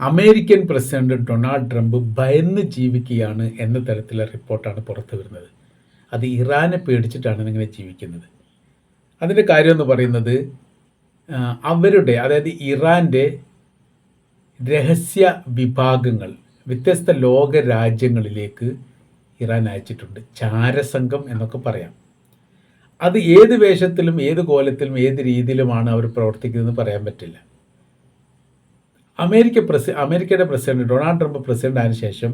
American president Donald Trump ഭയന്ന് ജീവിക്കുകയാണ് എന്ന തരത്തിലുള്ള റിപ്പോർട്ടാണ് പുറത്തു വരുന്നത്. അത് ഇറാനെ പേടിച്ചിട്ടാണ് ഇങ്ങനെ ജീവിക്കുന്നത്. അതിൻ്റെ കാര്യമെന്ന് പറയുന്നത് അവരുടെ, അതായത് ഇറാൻ്റെ രഹസ്യ വിഭാഗങ്ങൾ വ്യത്യസ്ത ലോക രാജ്യങ്ങളിലേക്ക് ഇറാൻ അയച്ചിട്ടുണ്ട്. ചാരസംഘം എന്നൊക്കെ പറയാം. അത് ഏത് വേഷത്തിലും ഏത് കോലത്തിലും ഏത് രീതിയിലുമാണ് അവർ പ്രവർത്തിക്കുന്നതെന്ന് പറയാൻ പറ്റില്ല. അമേരിക്കയുടെ പ്രസിഡന്റ് ഡൊണാൾഡ് ട്രംപ് പ്രസിഡന്റ് ആയതിനു ശേഷം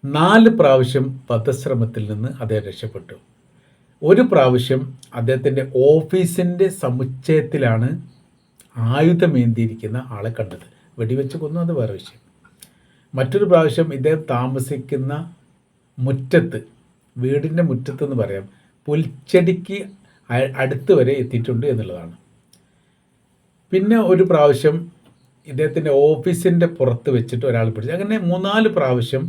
4 പ്രാവശ്യം വധശ്രമത്തിൽ നിന്ന് അദ്ദേഹം രക്ഷപ്പെട്ടു. ഒരു പ്രാവശ്യം അദ്ദേഹത്തിൻ്റെ ഓഫീസിൻ്റെ സമുച്ചയത്തിലാണ് ആയുധമേന്തിയിരിക്കുന്ന ആളെ കണ്ടത്. വെടിവെച്ച് കൊന്നു, അത് വേറെ വിഷയം. മറ്റൊരു പ്രാവശ്യം ഇദ്ദേഹം താമസിക്കുന്ന മുറ്റത്ത്, വീടിൻ്റെ മുറ്റത്തെന്ന് പറയാം, പുൽച്ചെടിക്ക് അടുത്ത് വരെ എത്തിയിട്ടുണ്ട് എന്നുള്ളതാണ്. പിന്നെ ഒരു പ്രാവശ്യം ഇദ്ദേഹത്തിൻ്റെ ഓഫീസിൻ്റെ പുറത്ത് വെച്ചിട്ട് ഒരാൾ പിടിച്ചു. അങ്ങനെ 3-4 പ്രാവശ്യം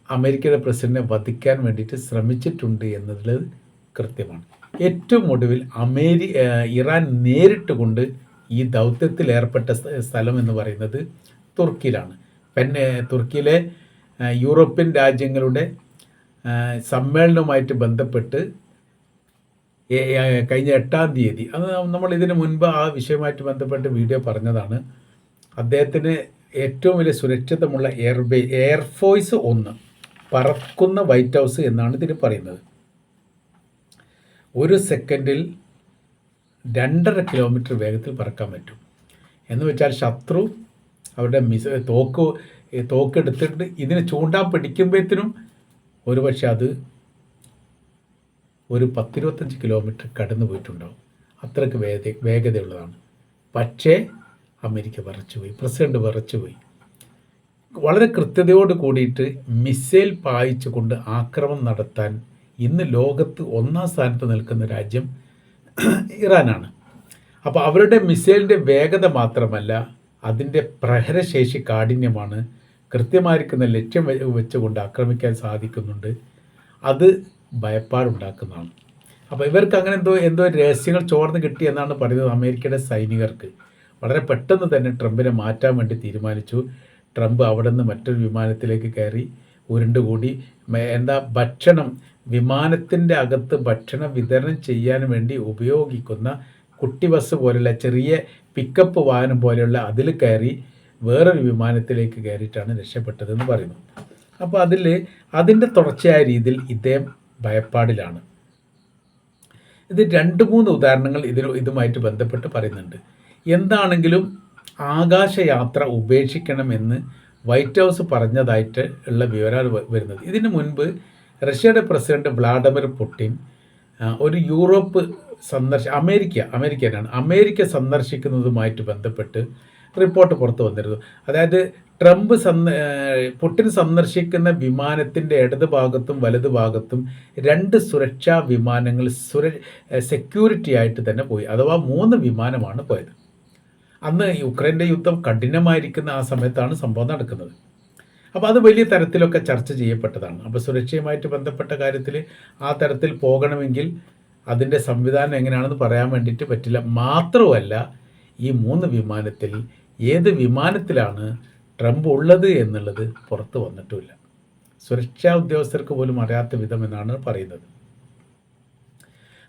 അമേരിക്കയുടെ പ്രസിഡന്റിനെ വധിക്കാൻ വേണ്ടിയിട്ട് ശ്രമിച്ചിട്ടുണ്ട് എന്നതിൽ കൃത്യമാണ്. ഏറ്റവും ഒടുവിൽ ഇറാൻ നേരിട്ട് കൊണ്ട് ഈ ദൗത്യത്തിൽ ഏർപ്പെട്ട സ്ഥലം എന്ന് പറയുന്നത് തുർക്കിയിലാണ്. പിന്നെ തുർക്കിയിലെ യൂറോപ്യൻ രാജ്യങ്ങളുടെ സമ്മേളനവുമായിട്ട് ബന്ധപ്പെട്ട് കഴിഞ്ഞ 8-ാം തീയതി, അത് നമ്മൾ ഇതിന് മുൻപ് ആ വിഷയവുമായിട്ട് ബന്ധപ്പെട്ട് വീഡിയോ പറഞ്ഞതാണ്. അദ്ദേഹത്തിന് ഏറ്റവും വലിയ സുരക്ഷിതമുള്ള എയർഫോഴ്സ് 1 പറക്കുന്ന വൈറ്റ് ഹൗസ് എന്നാണ് ഇതിന് പറയുന്നത്. ഒരു സെക്കൻഡിൽ 2.5 കിലോമീറ്റർ വേഗത്തിൽ പറക്കാൻ പറ്റും. എന്ന് വെച്ചാൽ ശത്രു അവരുടെ തോക്കെടുത്തിട്ട് ഇതിനെ ചൂണ്ടാൻ പിടിക്കുമ്പോഴത്തേനും ഒരുപക്ഷെ അത് ഒരു 10-25 കിലോമീറ്റർ കടന്നു പോയിട്ടുണ്ടാവും. അത്രയ്ക്ക് വേഗതയുള്ളതാണ്. പക്ഷേ അമേരിക്ക വിറച്ചുപോയി, പ്രസിഡന്റ് വിറച്ചുപോയി. വളരെ കൃത്യതയോട് കൂടിയിട്ട് മിസൈൽ പായിച്ചുകൊണ്ട് ആക്രമണം നടത്താൻ ഇന്ന് ലോകത്ത് 1-ാം സ്ഥാനത്ത് നിൽക്കുന്ന രാജ്യം ഇറാനാണ്. അപ്പോൾ അവരുടെ മിസൈലിൻ്റെ വേഗത മാത്രമല്ല, അതിൻ്റെ പ്രഹരശേഷി കാഠിന്യമാണ്. കൃത്യമായിരിക്കുന്ന ലക്ഷ്യം വെച്ചുകൊണ്ട് ആക്രമിക്കാൻ സാധിക്കുന്നുണ്ട്. അത് ഭയപ്പാടുണ്ടാക്കുന്നതാണ്. അപ്പോൾ ഇവർക്ക് അങ്ങനെ എന്തോ രഹസ്യങ്ങൾ ചോർന്ന് കിട്ടി എന്നാണ് പറയുന്നത്. അമേരിക്കയുടെ സൈനികർക്ക് വളരെ പെട്ടെന്ന് തന്നെ ട്രംപിനെ മാറ്റാൻ വേണ്ടി തീരുമാനിച്ചു. ട്രംപ് അവിടെ നിന്ന് മറ്റൊരു വിമാനത്തിലേക്ക് കയറി ഉരുണ്ടുകൂടി. ഭക്ഷണം, വിമാനത്തിൻ്റെ അകത്ത് ഭക്ഷണം വിതരണം ചെയ്യാൻ വേണ്ടി ഉപയോഗിക്കുന്ന കുട്ടി ബസ് പോലെയുള്ള ചെറിയ പിക്കപ്പ് വാഹനം പോലെയുള്ള അതിൽ കയറി വേറൊരു വിമാനത്തിലേക്ക് കയറിയിട്ടാണ് രക്ഷപ്പെട്ടതെന്ന് പറയുന്നു. അപ്പോൾ അതിൻ്റെ തുടർച്ചയായ രീതിയിൽ ഇദ്ദേഹം ഭയപ്പാടിലാണ്. ഇത് 2-3 ഉദാഹരണങ്ങൾ ഇതുമായിട്ട് ബന്ധപ്പെട്ട് പറയുന്നുണ്ട്. എന്താണെങ്കിലും ആകാശയാത്ര ഉപേക്ഷിക്കണമെന്ന് വൈറ്റ് ഹൗസ് പറഞ്ഞതായിട്ട് ഉള്ള വിവരമാണ് വരുന്നത്. ഇതിനു മുൻപ് റഷ്യയുടെ പ്രസിഡന്റ് വ്ളാഡിമിർ പുടിൻ ഒരു യൂറോപ്പ് അമേരിക്ക സന്ദർശിക്കുന്നതുമായിട്ട് ബന്ധപ്പെട്ട് റിപ്പോർട്ട് പുറത്തു വന്നിരുന്നു. അതായത് പുടിൻ സന്ദർശിക്കുന്ന വിമാനത്തിൻ്റെ ഇടത് ഭാഗത്തും വലതു ഭാഗത്തും 2 സുരക്ഷാ വിമാനങ്ങൾ സെക്യൂരിറ്റി ആയിട്ട് തന്നെ പോയി. അഥവാ 3 വിമാനമാണ് പോയത്. അന്ന് യുക്രൈൻ്റെ യുദ്ധം കഠിനമായിരിക്കുന്ന ആ സമയത്താണ് സംഭവം നടക്കുന്നത്. അപ്പോൾ അത് വലിയ തരത്തിലൊക്കെ ചർച്ച ചെയ്യപ്പെട്ടതാണ്. അപ്പോൾ സുരക്ഷയുമായിട്ട് ബന്ധപ്പെട്ട കാര്യത്തിൽ ആ തരത്തിൽ പോകണമെങ്കിൽ അതിൻ്റെ സംവിധാനം എങ്ങനെയാണെന്ന് പറയാൻ വേണ്ടിയിട്ട് പറ്റില്ല. മാത്രമല്ല, ഈ 3 വിമാനത്തിൽ ഏത് വിമാനത്തിലാണ് ട്രംപ് ഉള്ളത് എന്നുള്ളത് പുറത്ത് വന്നിട്ടുമില്ല. സുരക്ഷാ ഉദ്യോഗസ്ഥർക്ക് പോലും അറിയാത്ത വിധം എന്നാണ് പറയുന്നത്.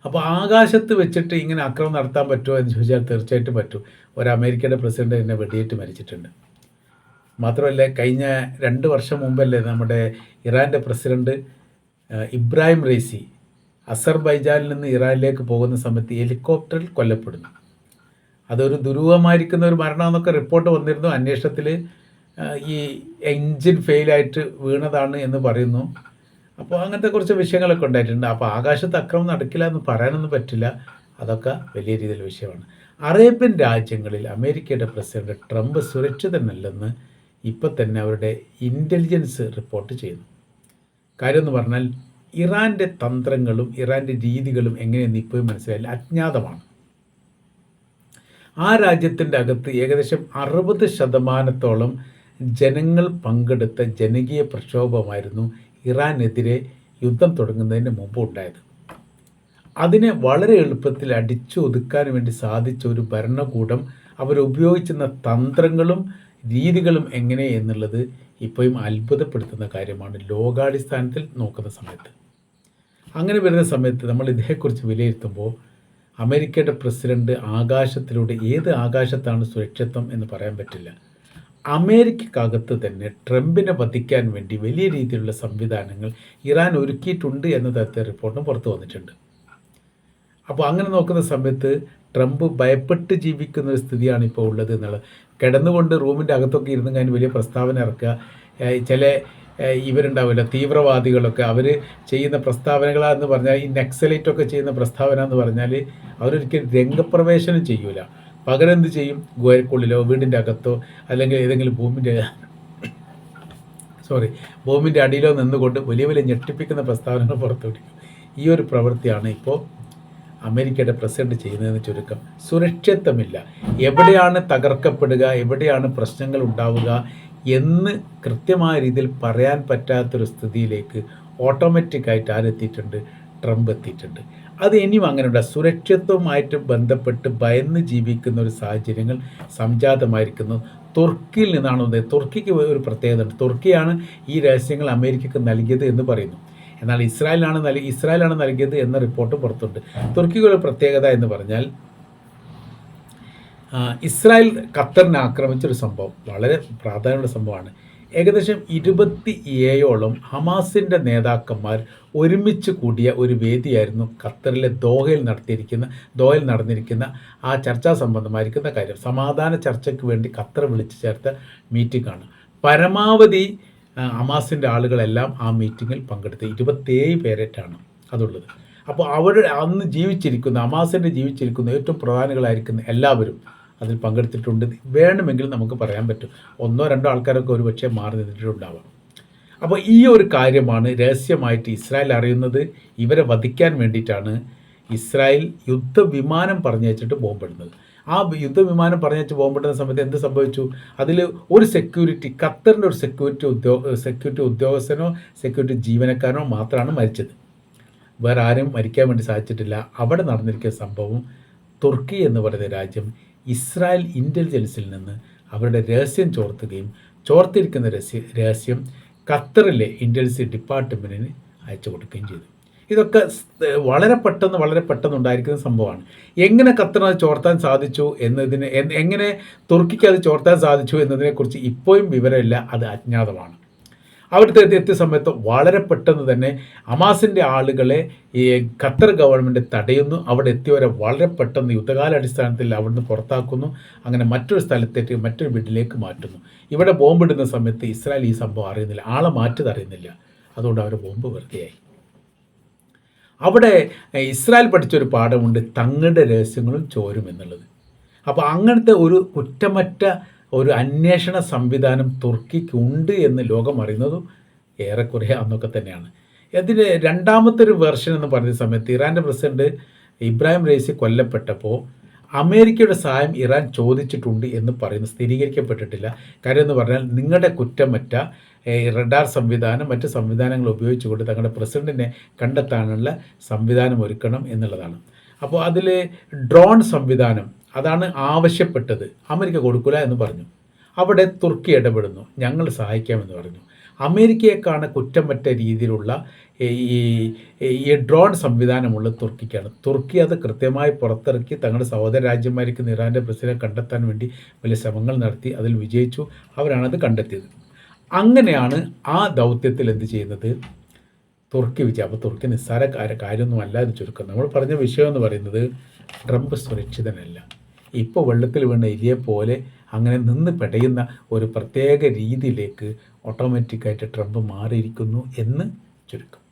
അപ്പോൾ ആകാശത്ത് വെച്ചിട്ട് ഇങ്ങനെ ആക്രമണം നടത്താൻ പറ്റുമോ എന്ന് ചോദിച്ചാൽ തീർച്ചയായിട്ടും പറ്റും. ഒരു അമേരിക്കയുടെ പ്രസിഡന്റ് തന്നെ വെടിയേറ്റ് മരിച്ചിട്ടുണ്ട്. മാത്രമല്ല, കഴിഞ്ഞ 2 വർഷം മുമ്പല്ലേ നമ്മുടെ ഇറാൻ്റെ പ്രസിഡന്റ് ഇബ്രാഹിം റൈസി അസർബൈജാനിൽ നിന്ന് ഇറാനിലേക്ക് പോകുന്ന സമയത്ത് ഹെലികോപ്റ്ററിൽ കൊല്ലപ്പെടുന്നു. അതൊരു ദുരൂഹമായിരിക്കുന്ന ഒരു മരണമെന്നൊക്കെ റിപ്പോർട്ട് വന്നിരുന്നു. അന്വേഷണത്തിൽ ഈ എൻജിൻ ഫെയിലായിട്ട് വീണതാണ് എന്ന് പറയുന്നു. അപ്പോൾ അങ്ങനത്തെ കുറച്ച് വിഷയങ്ങളൊക്കെ ഉണ്ടായിട്ടുണ്ട്. അപ്പോൾ ആകാശത്ത് അക്രമം നടക്കില്ല എന്ന് പറയാനൊന്നും പറ്റില്ല. അതൊക്കെ വലിയ രീതിയിൽ വിഷയമാണ്. അറേബ്യൻ രാജ്യങ്ങളിൽ അമേരിക്കയുടെ പ്രസിഡന്റ് ട്രംപ് സുരക്ഷിതനല്ലെന്ന് ഇപ്പം തന്നെ അവരുടെ ഇൻ്റലിജൻസ് റിപ്പോർട്ട് ചെയ്യുന്നു. കാര്യം എന്ന് പറഞ്ഞാൽ ഇറാൻ്റെ തന്ത്രങ്ങളും ഇറാൻ്റെ രീതികളും എങ്ങനെയെന്ന് ഇപ്പോഴും മനസ്സിലായില്ല, അജ്ഞാതമാണ്. ആ രാജ്യത്തിൻ്റെ അകത്ത് ഏകദേശം 60% ജനങ്ങൾ പങ്കെടുത്ത ജനകീയ പ്രക്ഷോഭമായിരുന്നു ഇറാനെതിരെ യുദ്ധം തുടങ്ങുന്നതിന് മുമ്പ് ഉണ്ടായത്. അതിനെ വളരെ എളുപ്പത്തിൽ അടിച്ചൊതുക്കാൻ വേണ്ടി സാധിച്ച ഒരു ഭരണകൂടം അവരുപയോഗിക്കുന്ന തന്ത്രങ്ങളും രീതികളും എങ്ങനെ എന്നുള്ളത് ഇപ്പോഴും അത്ഭുതപ്പെടുത്തുന്ന കാര്യമാണ് ലോകാടിസ്ഥാനത്തിൽ നോക്കുന്ന സമയത്ത്. അങ്ങനെ വരുന്ന സമയത്ത് നമ്മൾ ഇതേക്കുറിച്ച് വിലയിരുത്തുമ്പോൾ അമേരിക്കയുടെ പ്രസിഡന്റ് ആകാശത്തിലൂടെ, ഏത് ആകാശത്താണ് സുരക്ഷിതത്വം എന്ന് പറയാൻ പറ്റില്ല, അമേരിക്കക്കകത്ത് തന്നെ ട്രംപിനെ വധിക്കാൻ വേണ്ടി വലിയ രീതിയിലുള്ള സംവിധാനങ്ങൾ ഇറാൻ ഒരുക്കിയിട്ടുണ്ട് എന്ന തരത്തിലെ റിപ്പോർട്ടും പുറത്തു വന്നിട്ടുണ്ട്. അപ്പോൾ അങ്ങനെ നോക്കുന്ന സമയത്ത് ട്രംപ് ഭയപ്പെട്ട് ജീവിക്കുന്ന ഒരു സ്ഥിതിയാണ് ഇപ്പോൾ ഉള്ളത് എന്നുള്ളത്. കിടന്നുകൊണ്ട് റൂമിൻ്റെ അകത്തൊക്കെ ഇരുന്ന് കഴിഞ്ഞ് വലിയ പ്രസ്താവന ഇറക്കുക. ചില ഇവരുണ്ടാവില്ല തീവ്രവാദികളൊക്കെ അവർ ചെയ്യുന്ന പ്രസ്താവനകളാന്ന് പറഞ്ഞാൽ, ഈ നക്സലൈറ്റൊക്കെ ചെയ്യുന്ന പ്രസ്താവന എന്ന് പറഞ്ഞാൽ അവരൊരിക്കലും രംഗപ്രവേശനം ചെയ്യൂല. പകരം എന്ത് ചെയ്യും, ഗുഹയ്ക്കുള്ളിലോ വീടിൻ്റെ അകത്തോ അല്ലെങ്കിൽ ഏതെങ്കിലും ബോംബിൻ്റെ അടിയിലോ നിന്നുകൊണ്ട് വലിയ വലിയ ഞെട്ടിപ്പിക്കുന്ന പ്രസ്താവനകൾ പുറത്തുവിടിക്കും. ഈ ഒരു പ്രവൃത്തിയാണ് ഇപ്പോൾ അമേരിക്കയുടെ പ്രസിഡന്റ് ചെയ്യുന്നതെന്ന് ചുരുക്കം. സുരക്ഷിതത്വമില്ല, എവിടെയാണ് തകർക്കപ്പെടുക, എവിടെയാണ് പ്രശ്നങ്ങൾ ഉണ്ടാവുക എന്ന് കൃത്യമായ രീതിയിൽ പറയാൻ പറ്റാത്തൊരു സ്ഥിതിയിലേക്ക് ഓട്ടോമാറ്റിക്കായിട്ട് ആരെത്തിയിട്ടുണ്ട്, ട്രംപ് എത്തിയിട്ടുണ്ട്. അത് ഇനിയും അങ്ങനെയുണ്ട്. സുരക്ഷിതത്വവുമായിട്ട് ബന്ധപ്പെട്ട് ഭയന്ന് ജീവിക്കുന്ന ഒരു സാഹചര്യങ്ങൾ സംജാതമായിരിക്കുന്നു. തുർക്കിയിൽ നിന്നാണ് വന്നത്. തുർക്കിക്ക് ഒരു പ്രത്യേകത ഉണ്ട്. തുർക്കിയാണ് ഈ രഹസ്യങ്ങൾ അമേരിക്കക്ക് നൽകിയത് എന്ന് പറയുന്നു. എന്നാൽ ഇസ്രായേലാണ് നൽകിയത് എന്ന റിപ്പോർട്ട് പുറത്തുണ്ട്. തുർക്കിയുടെ പ്രത്യേകത എന്ന് പറഞ്ഞാൽ, ഇസ്രായേൽ ഖത്തറിനെ ആക്രമിച്ചൊരു സംഭവം വളരെ പ്രാധാന്യമുള്ള സംഭവമാണ്. ഏകദേശം 27ഓളം ഹമാസിൻ്റെ നേതാക്കന്മാർ ഒരുമിച്ച് കൂടിയ ഒരു വേദിയായിരുന്നു ഖത്തറിലെ ദോഹയിൽ നടന്നിരിക്കുന്ന ആ ചർച്ചാ സംബന്ധമായിരിക്കുന്ന കാര്യം. സമാധാന ചർച്ചയ്ക്ക് വേണ്ടി ഖത്തർ വിളിച്ചു ചേർത്ത മീറ്റിംഗാണ്. പരമാവധി ഹമാസിൻ്റെ ആളുകളെല്ലാം ആ മീറ്റിങ്ങിൽ പങ്കെടുത്ത് 27 പേരായിട്ടാണ് അതുള്ളത്. അപ്പോൾ അന്ന് ഹമാസിൻ്റെ ജീവിച്ചിരിക്കുന്ന ഏറ്റവും പ്രധാനികളായിരിക്കുന്ന എല്ലാവരും അതിൽ പങ്കെടുത്തിട്ടുണ്ട്. വേണമെങ്കിൽ നമുക്ക് പറയാൻ പറ്റും, 1-2 ആൾക്കാരൊക്കെ ഒരു പക്ഷേ മാറി നിന്നിട്ടുണ്ടാവാം. അപ്പോൾ ഈ ഒരു കാര്യമാണ് രഹസ്യമായിട്ട് ഇസ്രായേൽ അറിയുന്നത്. ഇവരെ വധിക്കാൻ വേണ്ടിയിട്ടാണ് ഇസ്രായേൽ യുദ്ധവിമാനം പറഞ്ഞയച്ചിട്ട് ബോംബിടുന്നത്. ആ യുദ്ധവിമാനം പറഞ്ഞയച്ച് ബോംബിടുന്ന സമയത്ത് എന്ത് സംഭവിച്ചു, അതിൽ ഒരു ഖത്തറിൻ്റെ ഒരു സെക്യൂരിറ്റി ഉദ്യോഗസ്ഥനോ സെക്യൂരിറ്റി ജീവനക്കാരനോ മാത്രമാണ് മരിച്ചത്. വേറെ ആരും മരിക്കാൻ വേണ്ടി സാധിച്ചിട്ടില്ല. അവിടെ നടന്നിരിക്കുന്ന സംഭവം, തുർക്കി എന്ന് പറയുന്ന രാജ്യം ഇസ്രായേൽ ഇൻ്റലിജൻസിൽ നിന്ന് അവരുടെ രഹസ്യം ചോർത്തിരിക്കുന്ന രഹസ്യം ഖത്തറിലെ ഇൻ്റലിജൻസ് ഡിപ്പാർട്ട്മെൻറ്റിന് അയച്ചു കൊടുക്കുകയും ചെയ്തു. ഇതൊക്കെ വളരെ പെട്ടെന്ന് ഉണ്ടായിരിക്കുന്ന സംഭവമാണ്. എങ്ങനെ ഖത്തറിന് അത് ചോർത്താൻ സാധിച്ചു എങ്ങനെ തുർക്കിക്ക് അത് ചോർത്താൻ സാധിച്ചു എന്നതിനെക്കുറിച്ച് ഇപ്പോഴും വിവരമില്ല. അത് അജ്ഞാതമാണ്. അവിടുത്തെ എത്തിയ സമയത്ത് വളരെ പെട്ടെന്ന് തന്നെ ഹമാസിൻ്റെ ആളുകളെ ഈ ഖത്തർ ഗവൺമെൻറ് തടയുന്നു. അവിടെ എത്തിയവരെ വളരെ പെട്ടെന്ന് യുദ്ധകാലാടിസ്ഥാനത്തിൽ അവിടുന്ന് പുറത്താക്കുന്നു. അങ്ങനെ മറ്റൊരു വീട്ടിലേക്ക് മാറ്റുന്നു. ഇവിടെ ബോംബിടുന്ന സമയത്ത് ഇസ്രായേൽ ഈ സംഭവം അറിയുന്നില്ല, ആളെ മാറ്റത് അറിയുന്നില്ല. അതുകൊണ്ട് അവർ ബോംബ് വെറുതെയായി. അവിടെ ഇസ്രായേൽ പഠിച്ചൊരു പാഠമുണ്ട്, തങ്ങളുടെ രഹസ്യങ്ങളും ചോരും എന്നുള്ളത്. അപ്പോൾ അങ്ങനത്തെ ഒരു കുറ്റമറ്റ ഒരു അന്വേഷണ സംവിധാനം തുർക്കിക്ക് ഉണ്ട് എന്ന് ലോകം അറിയുന്നതും ഏറെക്കുറെ അന്നൊക്കെ തന്നെയാണ്. ഇതിന് രണ്ടാമത്തെ ഒരു വെർഷൻ എന്ന് പറയുന്ന സമയത്ത് ഇറാൻ്റെ പ്രസിഡന്റ് ഇബ്രാഹിം റൈസി കൊല്ലപ്പെട്ടപ്പോൾ അമേരിക്കയുടെ സഹായം ഇറാൻ ചോദിച്ചിട്ടുണ്ട് എന്ന് പറയുന്നു. സ്ഥിരീകരിക്കപ്പെട്ടിട്ടില്ല. കാര്യം എന്ന് പറഞ്ഞാൽ, നിങ്ങളുടെ കുറ്റമറ്റ റഡാർ സംവിധാനം മറ്റ് സംവിധാനങ്ങൾ ഉപയോഗിച്ചുകൊണ്ട് തങ്ങളുടെ പ്രസിഡന്റിനെ കണ്ടെത്താനുള്ള സംവിധാനം ഒരുക്കണം എന്നുള്ളതാണ്. അപ്പോൾ അതിൽ ഡ്രോൺ സംവിധാനം അതാണ് ആവശ്യപ്പെട്ടത്. അമേരിക്ക കൊടുക്കില്ല എന്ന് പറഞ്ഞു. അവിടെ തുർക്കി ഇടപെടുന്നു, ഞങ്ങൾ സഹായിക്കാമെന്ന് പറഞ്ഞു. അമേരിക്കയെക്കാണ് കുറ്റമറ്റ രീതിയിലുള്ള ഈ ഡ്രോൺ സംവിധാനമുള്ള തുർക്കിക്കാണ്. തുർക്കി അത് കൃത്യമായി പുറത്തിറക്കി തങ്ങളുടെ സഹോദര രാജ്യമായിരിക്കുന്ന ഇറാൻ്റെ പ്രസിഡന്റിനെ കണ്ടെത്താൻ വേണ്ടി വലിയ ശ്രമങ്ങൾ നടത്തി. അതിൽ വിജയിച്ചു. അവരാണത് കണ്ടെത്തിയത്. അങ്ങനെയാണ് ആ ദൗത്യത്തിൽ എന്ത് ചെയ്യുന്നത്, തുർക്കി വിജയം. അപ്പോൾ തുർക്കി നിസ്സാര കാര്യമൊന്നുമല്ല എന്ന് ചുരുക്കം. നമ്മൾ പറഞ്ഞ വിഷയം എന്ന് പറയുന്നത്, ട്രംപ് സുരക്ഷിതനല്ല. ഇപ്പോൾ വെള്ളത്തിൽ വീണ എലിയെ പോലെ അങ്ങനെ നിന്ന് പെടയുന്ന ഒരു പ്രത്യേക രീതിയിലേക്ക് ഓട്ടോമാറ്റിക്കായിട്ട് ട്രംപ് മാറിയിരിക്കുന്നു എന്ന് ചുരുക്കം.